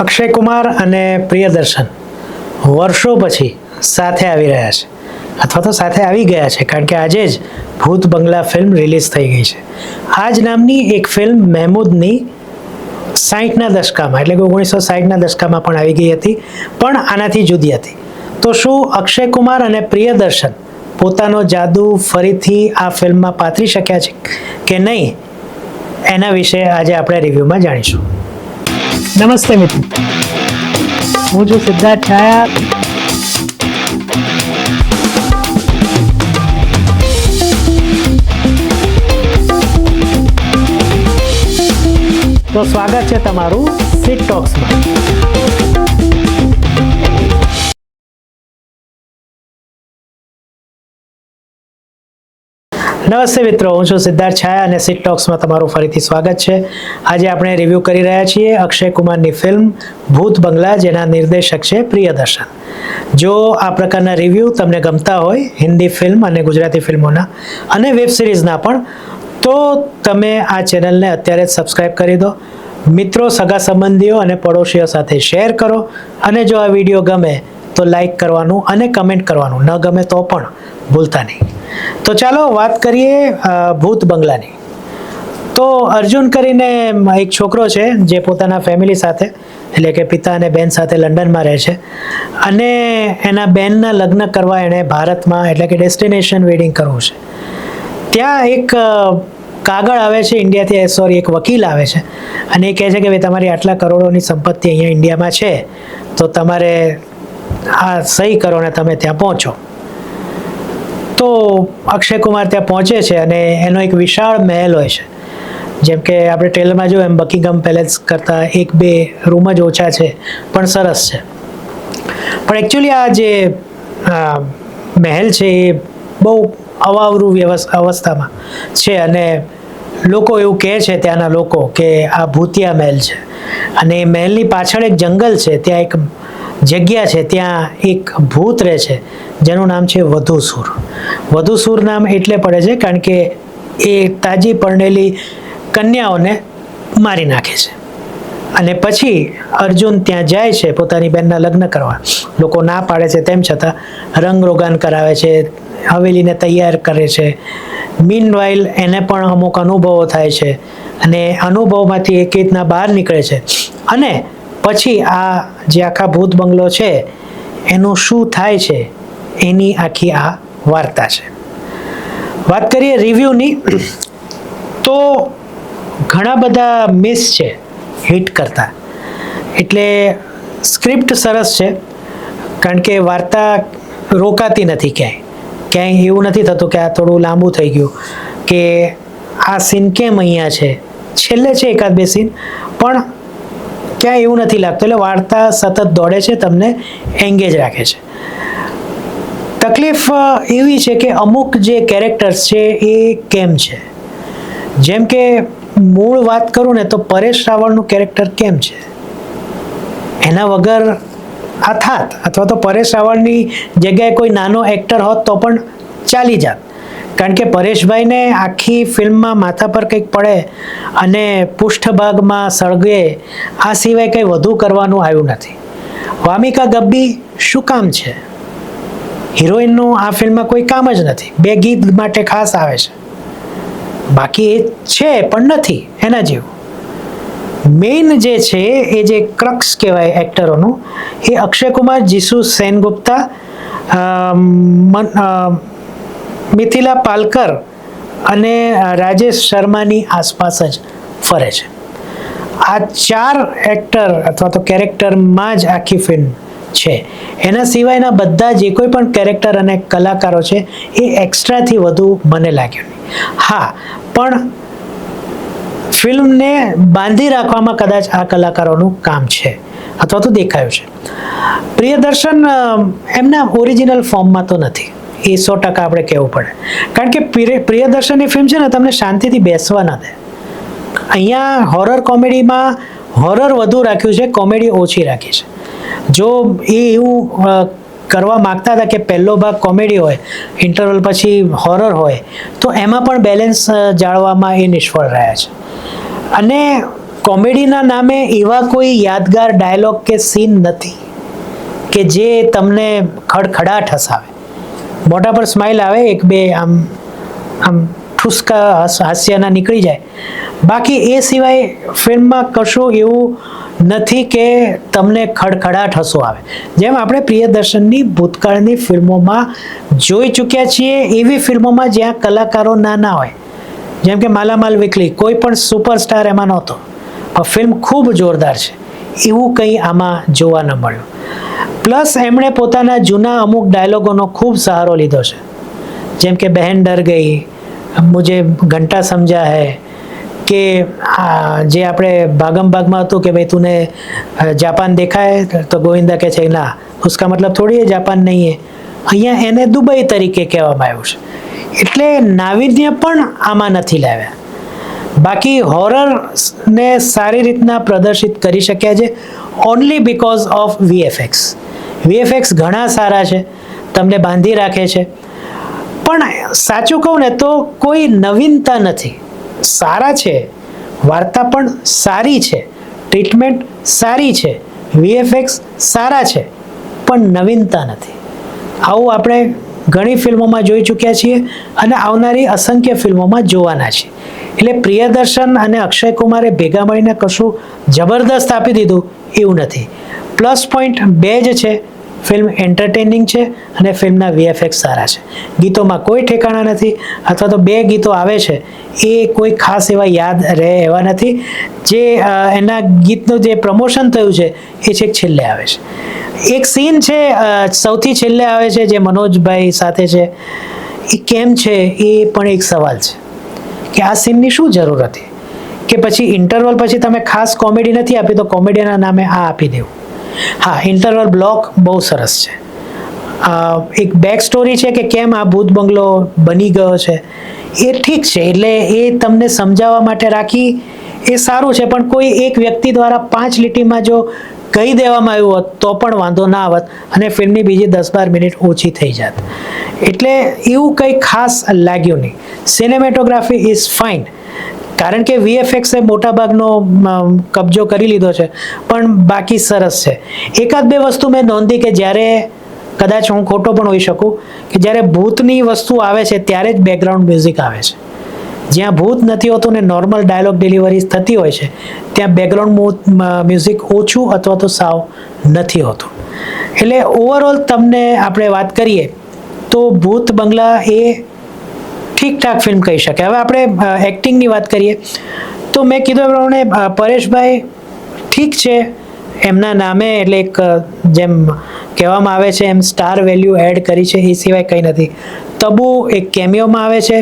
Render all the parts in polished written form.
અક્ષય કુમાર અને પ્રિયદર્શન વર્ષો પછી સાથે આવી રહ્યા છે અથવા તો સાથે આવી ગયા છે, કારણ કે આજે જ ભૂત બંગલા ફિલ્મ રિલીઝ થઈ ગઈ છે. આ જ નામની એક ફિલ્મ મહેમૂદની 60ના દશકામાં એટલે કે 1960ના દશકામાં પણ આવી ગઈ હતી, પણ આનાથી જુદી હતી. તો શું અક્ષય કુમાર અને પ્રિયદર્શન પોતાનો જાદુ ફરીથી આ ફિલ્મમાં પાથરી શક્યા છે કે નહીં, એના વિશે આજે આપણે રિવ્યૂમાં જાણીશું. નમસ્તે મિત્રો, હું છું સિદ્ધાર્થ છાયા. તો સ્વાગત છે તમારું સિટ ટોક્સમાં. નમસ્તે મિત્રો, હું છું સિદ્ધાર્થ છાયા અને સિટ ટોક્સમાં તમારું ફરીથી સ્વાગત છે. આજે આપણે રિવ્યૂ કરી રહ્યા છીએ અક્ષય કુમારની ફિલ્મ ભૂત બંગલા, જેના નિર્દેશક છે પ્રિયદર્શન. જો આ પ્રકારના રિવ્યૂ તમને ગમતા હોય હિન્દી ફિલ્મ અને ગુજરાતી ફિલ્મોના અને વેબ સિરીઝના પણ, તો તમે આ ચેનલને અત્યારે જ સબસ્ક્રાઈબ કરી દો. મિત્રો, સગા સંબંધીઓ અને પડોશીઓ સાથે શેર કરો, અને જો આ વિડીયો ગમે તો લાઈક કરવાનું અને કમેન્ટ કરવાનું ન ગમે તો પણ ભૂલતા નહીં. તો ચાલો વાત કરીએ ભૂત બંગલાની. તો અર્જુન કરીને એક છોકરો છે જે પોતાના ફેમિલી સાથે એટલે કે પિતા અને બેન સાથે લંડનમાં રહે છે, અને એના બેનના લગ્ન કરવા એણે ભારતમાં એટલે કે ડેસ્ટિનેશન વેડિંગ કરવું છે. ત્યાં એક કાગળ આવે છે ઇન્ડિયાથી, એક વકીલ આવે છે અને એ કહે છે કે ભાઈ તમારી આટલા કરોડોની સંપત્તિ અહીંયા ઇન્ડિયામાં છે, તો તમારે આ સહી કરો ને તમે ત્યાં પહોંચો. તો અક્ષય કુમાર ત્યાં પહોંચે છે અને એનો એક વિશાળ મહેલ હોય છે. જેમ કે આપણે ટ્રેલરમાં જોયું એમ બકિંગહામ પેલેસ કરતાં 1-2 રૂમ જ ઓછા છે, પણ સરસ છે. પણ એકચ્યુઅલી આ જે મહેલ છે એ બહુ અવાવરું અવસ્થામાં છે, અને લોકો એવું કહે છે ત્યાંના લોકો કે આ ભૂતિયા મહેલ છે. અને એ મહેલની પાછળ એક જંગલ છે, ત્યાં એક જગ્યા છે, ત્યાં એક ભૂત રહે છે જેનું નામ છે વધુસૂર. વધુસૂર નામ એટલે પડે છે કારણ કે એ તાજી પરણેલી કન્યાઓને મારી નાખે છે. અને પછી અર્જુન ત્યાં જાય છે પોતાની બહેનના લગ્ન કરવા. લોકો ના પાડે છે તેમ છતાં રંગરોગાન કરાવે છે, હવેલીને તૈયાર કરે છે. મીનવાઇલ એને પણ અમુક અનુભવો થાય છે, અને અનુભવમાંથી એક રીતના બહાર નીકળે છે. અને પછી આ જે આખા ભૂત બંગલો છે એનું શું થાય છે એની આખી આ વાર્તા છે. વાત કરીએ રિવ્યૂની, તો ઘણા બધા મિસ છે હિટ કરતા. એટલે સ્ક્રિપ્ટ સરસ છે, કારણ કે વાર્તા રોકાતી નથી ક્યાંય એવું નથી થતું કે આ થોડું લાંબુ થઈ ગયું, કે આ સીન કેમ અહીંયા છે. છેલ્લે છે એકાદ બે સીન, પણ ક્યાંય એવું નથી લાગતું. એટલે વાર્તા સતત દોડે છે, તમને એંગેજ રાખે છે. તકલીફ એવી છે કે અમુક જે કેરેક્ટર્સ છે એ કેમ છે. જેમ કે મૂળ વાત કરું ને તો પરેશ રાવળનું કેરેક્ટર કેમ છે, એના વગર આ થાત, અથવા તો પરેશ રાવળની જગ્યાએ કોઈ નાનો એક્ટર હોત તો પણ ચાલી જાત. કારણ કે પરેશભાઈને આખી ફિલ્મમાં માથા પર કંઈક પડે અને પૃષ્ઠભાગમાં સળગે, આ સિવાય કંઈ વધુ કરવાનું આવ્યું નથી. વામિકા ગબ્બી શું કામ છે? હિરોઈનનું આ ફિલ્મમાં કોઈ કામ જ નથી. 2 ગીત માટે ખાસ આવે છે, બાકી એ છે પણ નથી એના જેવું. મેઇન જે છે એ જે ક્રક્સ કહેવાય એક્ટરોનું, એ અક્ષય કુમાર, જીસુ સેનગુપ્તા, મિથિલા પાલકર અને રાજેશ શર્માની આસપાસ જ ફરે છે. આ 4 એક્ટર અથવા તો કેરેક્ટરમાં જ આખી ફિલ્મ છે. એના સિવાયના બધા જે કોઈ પણ કેરેક્ટર અને કલાકારો છે એ એક્સ્ટ્રાથી વધુ મને લાગ્યું નહીં. હા, પણ ફિલ્મને બાંધી રાખવામાં કદાચ આ કલાકારોનું કામ છે અથવા તો દેખાયું છે. પ્રિયદર્શન એમના ઓરિજિનલ ફોર્મમાં તો નથી, એ 100% આપણે કહેવું પડે. કારણ કે પ્રિયદર્શનની ફિલ્મ છે ને તમને શાંતિથી બેસવા ના દે. અહીંયા હોરર કોમેડીમાં હોરર વધુ રાખ્યું છે, કોમેડી ઓછી રાખી છે. જો એ એવું કરવા માગતા હતા કે પહેલો ભાગ કોમેડી હોય, ઇન્ટરવલ પછી હોરર હોય, તો એમાં પણ બેલેન્સ જાળવવામાં એ નિષ્ફળ રહ્યા છે. અને કોમેડીના નામે એવા કોઈ યાદગાર ડાયલોગ કે સીન નથી કે જે તમને ખડખડાટ હસાવે, મોઢા પર સ્માઇલ આવે, એક બે આમ આમ ઠુસકા હાસ્યના નીકળી જાય. બાકી એ સિવાય ફિલ્મમાં કશું એવું નથી કે તમને ખડખડાટ હસવું આવે. જેમ આપણે પ્રિયદર્શનની ભૂતકાળની ફિલ્મોમાં જોઈ ચૂક્યા છીએ, એવી ફિલ્મોમાં જ્યાં કલાકારો નાના હોય, જેમ કે માલામાલ વીકલી, કોઈ પણ સુપરસ્ટાર એમાં નહોતો, પણ ફિલ્મ ખૂબ જોરદાર છે, એવું કંઈ આમાં જોવા ન મળ્યું. પ્લસ એમણે પોતાના જૂના અમુક ડાયલોગોનો ખૂબ સહારો લીધો છે, જેમ કે બહેન ડર ગઈ, મુझे ઘંટા સમજા હૈ, કે જે આપણે ભાગમ ભાગમાં હતું કે ભાઈ તુને જાપાન દેખા હૈ, તો ગોવિંદા કહે છે ના, ઉસકા મતલબ થોડી જાપાન નહીં હે. અહીંયા એને દુબઈ તરીકે કહેવામાં આવ્યું છે. એટલે નાવીન્ય પણ આમાં નથી લાવ્યા. બાકી હોરરને સારી રીતના પ્રદર્શિત કરી શક્યા છે only because of VFX. VFX ઘણા સારા છે, તમને બાંધી રાખે છે, પણ સાચું કહું ને તો કોઈ નવીનતા નથી. સારા છે, વાર્તા પણ સારી છે, ટ્રીટમેન્ટ સારી છે, વીએફએક્સ સારા છે, પણ નવીનતા નથી. આવું આપણે ઘણી ફિલ્મોમાં જોઈ ચૂક્યા છીએ અને આવનારી અસંખ્ય ફિલ્મોમાં જોવાના છીએ. એટલે પ્રિયદર્શન અને અક્ષય કુમારે ભેગા મળીને કશું જબરદસ્ત આપી દીધું એવું નથી. પ્લસ પોઈન્ટ બે જ છે, ફિલ્મ એન્ટરટેનિંગ છે અને ફિલ્મના વીએફએક્સ સારા છે. ગીતોમાં કોઈ ઠેકાણા નથી, અથવા તો બે ગીતો આવે છે એ કોઈ ખાસ એવા યાદ રહે એવા નથી. જે એના ગીતનું જે પ્રમોશન થયું છે એ છેક છેલ્લે આવે છે. એક સીન છે સૌથી છેલ્લે આવે છે જે મનોજભાઈ સાથે છે, એ કેમ છે એ પણ એક સવાલ છે કે આ સીનની શું જરૂર હતી, કે પછી ઇન્ટરવલ પછી તમે ખાસ કોમેડી નથી આપી તો કોમેડીના નામે આ આપી દેવું. હા, ઇન્ટરવલ બ્લોક બહુ સરસ છે. એક બેક સ્ટોરી છે કે કેમ આ ભૂત બંગલો બની ગયો છે એ ઠીક છે, એટલે એ તમને સમજાવવા માટે રાખી એ સારું છે, પણ કોઈ એક વ્યક્તિ દ્વારા 5 લીટીમાં જો કહી દેવામાં આવ્યું હોત તો પણ વાંધો ના આવત અને ફિલ્મની બીજી 10-12 મિનિટ ઓછી થઈ જાત. એટલે એવું કંઈ ખાસ લાગ્યું નહીં. સિનેમેટોગ્રાફી ઇઝ ફાઇન, કારણ કે વીએફએક્સે મોટાભાગનો કબજો કરી લીધો છે, પણ બાકી સરસ છે. એકાદ બે વસ્તુ મેં નોંધી કે જ્યારે, કદાચ હું ખોટો પણ હોઈ શકું, કે જ્યારે ભૂતની વસ્તુ આવે છે ત્યારે જ બેકગ્રાઉન્ડ મ્યુઝિક આવે છે. જ્યાં ભૂત નથી હોતું ને નોર્મલ ડાયલોગ ડિલિવરી થતી હોય છે ત્યાં બેકગ્રાઉન્ડ મ્યુઝિક ઓછું અથવા તો સાવ નથી હોતું. એટલે ઓવરઓલ તમને આપણે વાત કરીએ તો ભૂત બંગલા એ ઠીકઠાક ફિલ્મ કહી શકાય. હવે આપણે એક્ટિંગની વાત કરીએ તો મેં કીધું એ પ્રમાણે પરેશભાઈ ઠીક છે, એમના નામે એટલે એક જેમ કહેવામાં આવે છે એમ સ્ટાર વેલ્યુ એડ કરી છે, એ સિવાય કંઈ નથી. તબુ એક કેમિયોમાં આવે છે,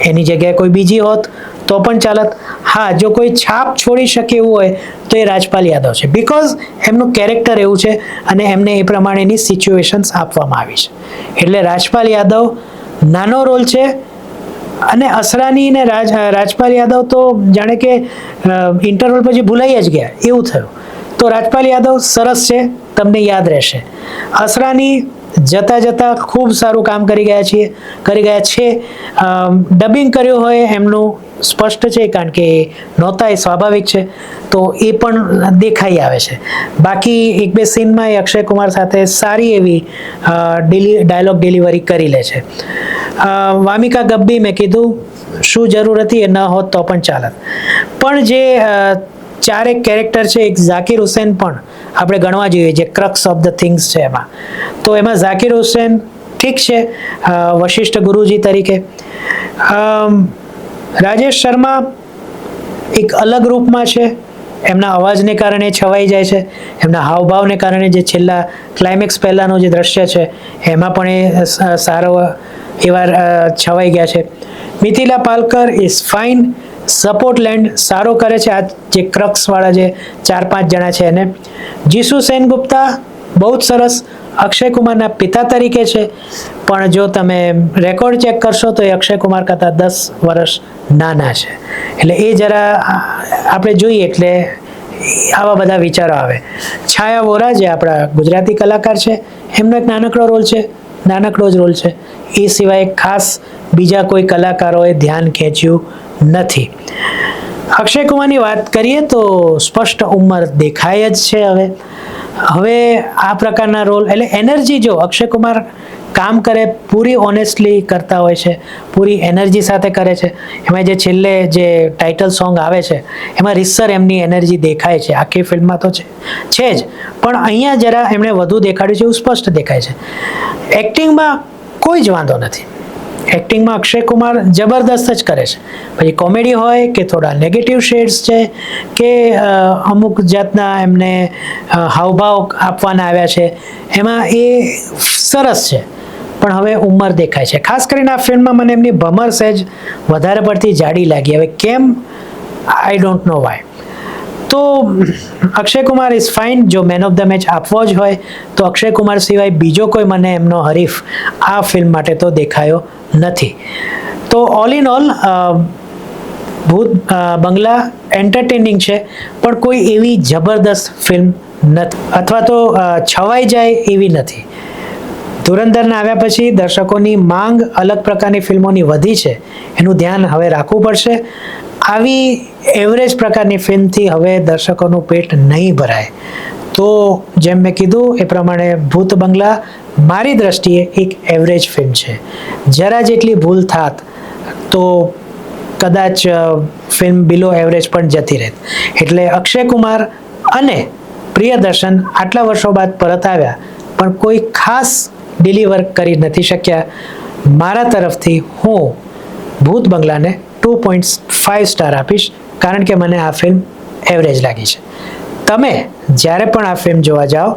એની જગ્યાએ કોઈ બીજી હોત તો પણ ચાલત. હા, જો કોઈ છાપ છોડી શકે એવું હોય તો એ રાજપાલ યાદવ છે, બીકોઝ એમનું કેરેક્ટર એવું છે અને એમને એ પ્રમાણેની સિચ્યુએશન્સ આપવામાં આવી છે. એટલે રાજપાલ યાદવ નાનો રોલ છે અને અસરાની ને રાજપાલ યાદવ તો જાણે કે ઇન્ટરવલ પછી ભૂલાઈ જ ગયા એવું થયું. તો રાજપાલ યાદવ સરસ છે, તમને યાદ રહેશે. અસરાની જતા જતા ખૂબ સારું કામ કરી ગયા છે. ડબિંગ કર્યું હોય એમનું સ્પષ્ટ છે, કારણ કે નહોતા એ સ્વાભાવિક છે, તો એ પણ દેખાઈ આવે છે. બાકી એક બે સીનમાં એ અક્ષય કુમાર સાથે સારી એવી ડાયલોગ ડિલિવરી કરી લે છે. વામિકા ગબ્બી મેં કીધું શું જરૂર હતી, એ ન હોત તો પણ ચાલત. પણ જે ચારેક કેરેક્ટર છે, એક ઝાકિર હુસેન પણ આપણે ગણવા જોઈએ, જે ક્રક્સ ઓફ ધ થિંગ્સ છે એમાં. તો એમાં ઝાકિર હુસેન ઠીક છે વશિષ્ઠ ગુરુજી તરીકે. રાજેશ શર્મા એક અલગ રૂપમાં છે, એમના અવાજને કારણે છવાઈ જાય છે, એમના હાવભાવને કારણે જે છેલ્લા ક્લાઇમેક્સ પહેલાંનું જે દ્રશ્ય છે એમાં પણ એ સારો એવા છવાઈ ગયા છે. Mithila Palkar is fine, support લેન્ડ સારો કરે છે આ જે ક્રક્સવાળા જે 4-5 જણા છે એને. જીસુ સેનગુપ્તા બહુ જ સરસ, અક્ષય કુમારના પિતા તરીકે છે, પણ જો તમે રેકોર્ડ ચેક કરશો તો એ અક્ષય કુમાર કરતાં 10 વર્ષ નાના છે. એટલે એ જરા આપણે જોઈએ એટલે આવા બધા વિચારો આવે. છાયા વોરા જે આપણા ગુજરાતી કલાકાર છે, એમનો એક નાનકડો રોલ છે, નાનકડો જ રોલ છે, એ સિવાય ખાસ બીજા કોઈ કલાકારોએ ધ્યાન ખેંચ્યું નથી. અક્ષય કુમારની વાત કરીએ તો સ્પષ્ટ ઉંમર દેખાય જ છે. હવે આ પ્રકારના રોલ એટલે એનર્જી, જો અક્ષય કુમાર કામ કરે પૂરી ઓનેસ્ટલી કરતા હોય છે, પૂરી એનર્જી સાથે કરે છે. એમાં જે છેલ્લે જે ટાઇટલ સોંગ આવે છે એમાં રીતસર એમની એનર્જી દેખાય છે. આખી ફિલ્મમાં તો છે જ, પણ અહીંયા જરા એમણે વધુ દેખાડ્યું છે એવું સ્પષ્ટ દેખાય છે. એક્ટિંગમાં કોઈ જ વાંધો નથી. એક્ટિંગમાં અક્ષય કુમાર જબરદસ્ત જ કરે છે. પછી કોમેડી હોય કે થોડા નેગેટિવ શેડ્સ છે કે અમુક જાતના એમને હાવભાવ આપવાના આવ્યા છે, એમાં એ સરસ છે. પણ હવે ઉંમર દેખાય છે. ખાસ કરીને આ ફિલ્મમાં મને એમની ભમર સહેજ વધારે પડતી જાડી લાગી. હવે કેમ, આઈ ડોન્ટ નો વાય. તો અક્ષય કુમાર ઇઝ ફાઇન. જો મેન ઓફ ધ મેચ આપવો જ હોય તો અક્ષય કુમાર સિવાય બીજો કોઈ મને એમનો હરીફ આ ફિલ્મ માટે તો દેખાયો નથી. તો ઓલ ઇન ઓલ ભૂત બંગલા એન્ટરટેનિંગ છે, પણ કોઈ એવી જબરદસ્ત ફિલ્મ નથી, અથવા તો છવાઈ જાય એવી નથી. ધુરંધરના આવ્યા પછી દર્શકોની માંગ અલગ પ્રકારની ફિલ્મોની વધી છે, એનું ધ્યાન હવે રાખવું પડશે. આવી એવરેજ પ્રકારની ફિલ્મથી હવે દર્શકોનું પેટ નહીં ભરાય. તો જેમ મેં કીધું એ પ્રમાણે ભૂત બંગલા મારી દ્રષ્ટિએ એક એવરેજ ફિલ્મ છે. જરા જેટલી ભૂલ થાત તો કદાચ ફિલ્મ બિલો એવરેજ પણ જતી રહેત. એટલે અક્ષય કુમાર અને પ્રિયદર્શન આટલા વર્ષો બાદ પરત આવ્યા, પણ કોઈ ખાસ ડિલિવર કરી નથી શક્યા. મારા તરફથી હું ભૂત બંગલાને 2.5 સ્ટાર આપીશ, કારણ કે મને આ ફિલ્મ એવરેજ લાગી છે. તમે જ્યારે પણ આ ફિલ્મ જોવા જાઓ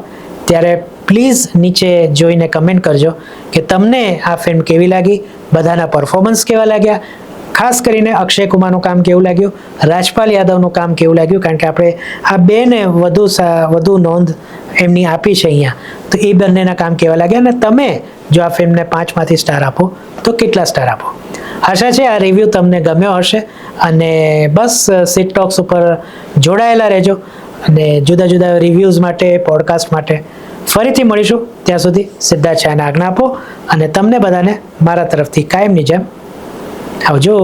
ત્યારે પ્લીઝ નીચે જોઈને કમેન્ટ કરજો કે તમને આ ફિલ્મ કેવી લાગી, બધાના પરફોર્મન્સ કેવા લાગ્યા, ખાસ કરીને અક્ષય કુમારનું કામ કેવું લાગ્યું, રાજપાલ યાદવનું કામ કેવું લાગ્યું, કારણ કે આપણે આ બેને વધુ નોંધ એમની આપી છે અહીંયા. તો એ બંનેના કામ કેવા લાગ્યા, અને તમે જો આ ફિલ્મને 5માંથી સ્ટાર આપો તો કેટલા સ્ટાર આપો. આશા છે આ રિવ્યૂ તમને ગમ્યો હશે, અને બસ સિટ ટોક્સ ઉપર જોડાયેલા રહેજો, અને જુદા જુદા રિવ્યૂઝ માટે, પોડકાસ્ટ માટે ફરીથી મળીશું. ત્યાં સુધી સિદ્ધાર્થ શાહને આજ્ઞા આપો, અને તમને બધાને મારા તરફથી કાયમની જેમ આવજો.